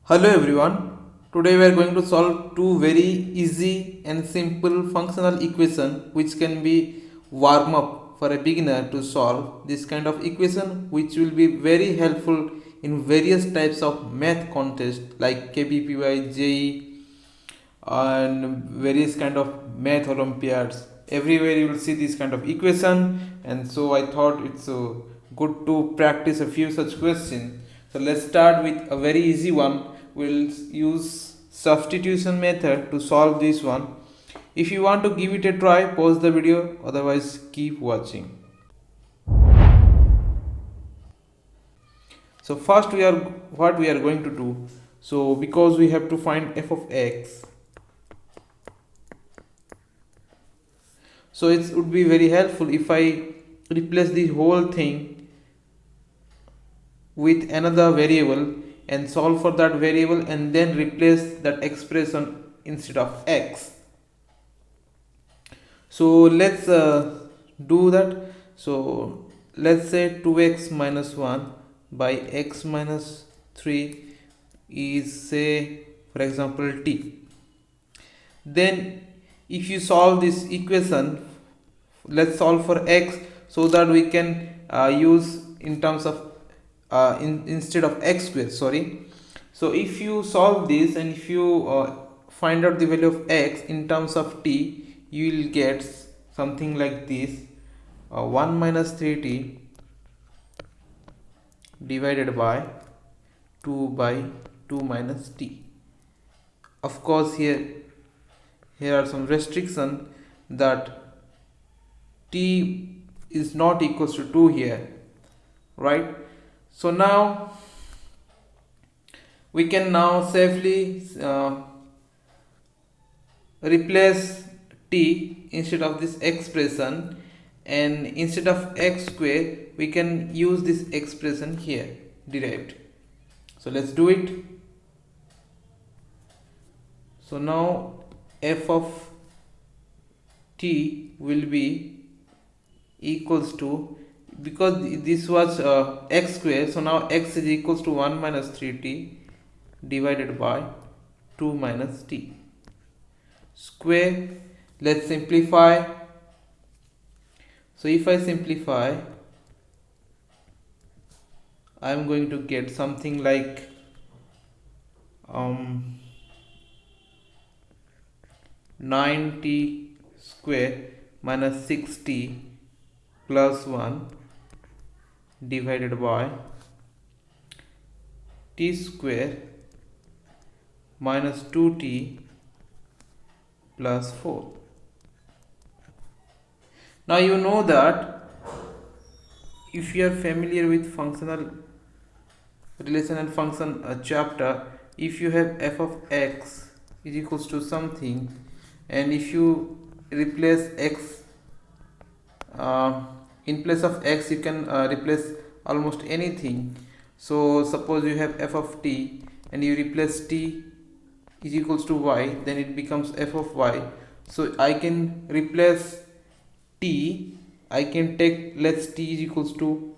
Hello everyone. Today we are going to solve two very easy and simple functional equation which can be warm up for a beginner to solve this kind of equation, which will be very helpful in various types of math contests like KPPY, JEE and various kind of math olympiads. Everywhere you will see this kind of equation, and so I thought it's good to practice a few such questions. So let's start with a very easy one. We'll use substitution method to solve this one. If you want to give it a try, pause the video, otherwise keep watching. So first we are what we are going to do. So because we have to find f of x, so it would be very helpful if I replace the whole thing with another variable and solve for that variable and then replace that expression instead of x. So let's do that. So let's say 2x minus 1 by x minus 3 is, say, for example, t. Then if you solve this equation, let's solve for x so that we can use in terms of instead of x square, sorry. So if you solve this and if you find out the value of x in terms of t, you will get something like this: 1 minus 3t divided by 2 by 2 minus t. Of course, here are some restrictions that t is not equals to 2 here, right? So now we can now safely replace t instead of this expression, and instead of x square we can use this expression here derived. So let's do it. So now f of t will be equals to, because this was x square, so now x is equals to 1 minus 3t divided by 2 minus t square. Let's simplify. So if I simplify, I am going to get something like 9t square minus 6t plus 1 divided by t square minus 2t plus 4. Now you know that if you are familiar with functional relation and function chapter, if you have f of x is equals to something, and if you replace x in place of x, you can replace almost anything. So suppose you have f of t and you replace t is equals to y, then it becomes f of y. So I can replace t, I can take, let's t is equals to,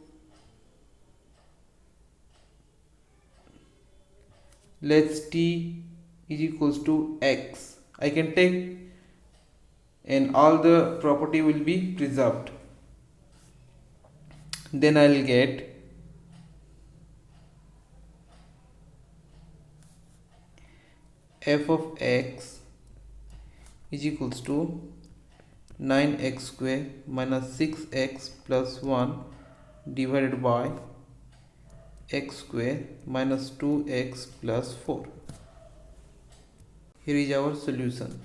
let's t is equals to x, I can take, and all the property will be preserved. Then I'll get f of x is equals to 9x square minus 6x plus 1 divided by x square minus 2x plus 4. Here is our solution.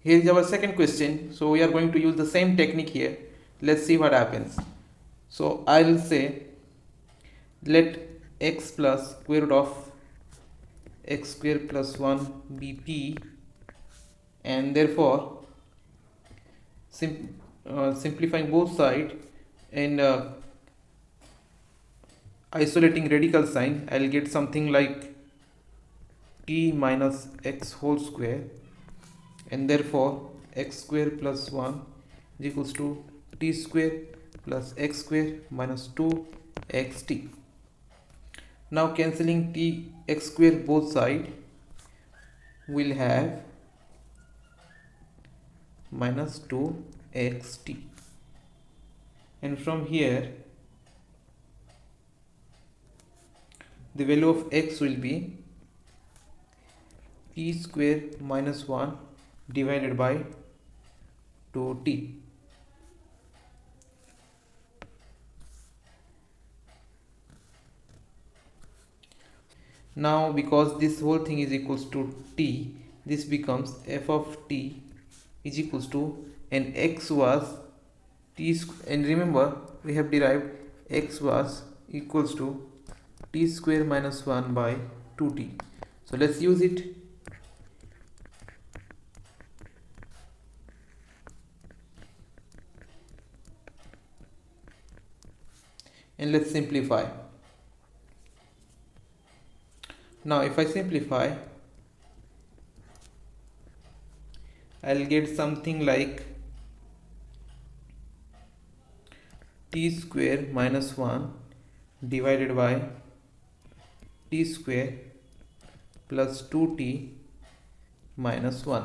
Here is our second question. So we are going to use the same technique here. Let's see what happens. So I will say, let x plus square root of x square plus 1 be p, and therefore simplifying both sides and isolating radical sign, I will get something like t minus x whole square, and therefore x square plus 1 is equals to t square plus x square minus 2xt. Now cancelling t x square both side, will have minus 2xt, and from here the value of x will be t square minus 1 divided by 2t. Now because this whole thing is equals to t, this becomes f of t is equals to, and x was t and remember we have derived x was equals to t square minus 1 by 2t. So let's use it. And let's simplify. Now if I simplify, I'll get something like t square minus 1 divided by t square plus 2t minus 1.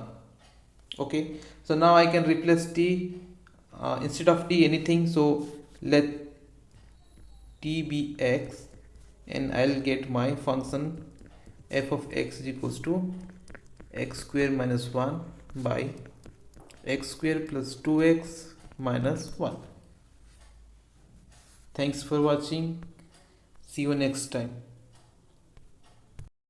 Okay, so now I can replace t instead of t anything, so let t be x, and I'll get my function f of x is equals to x square minus 1 by x square plus 2x minus 1. Thanks for watching. See you next time.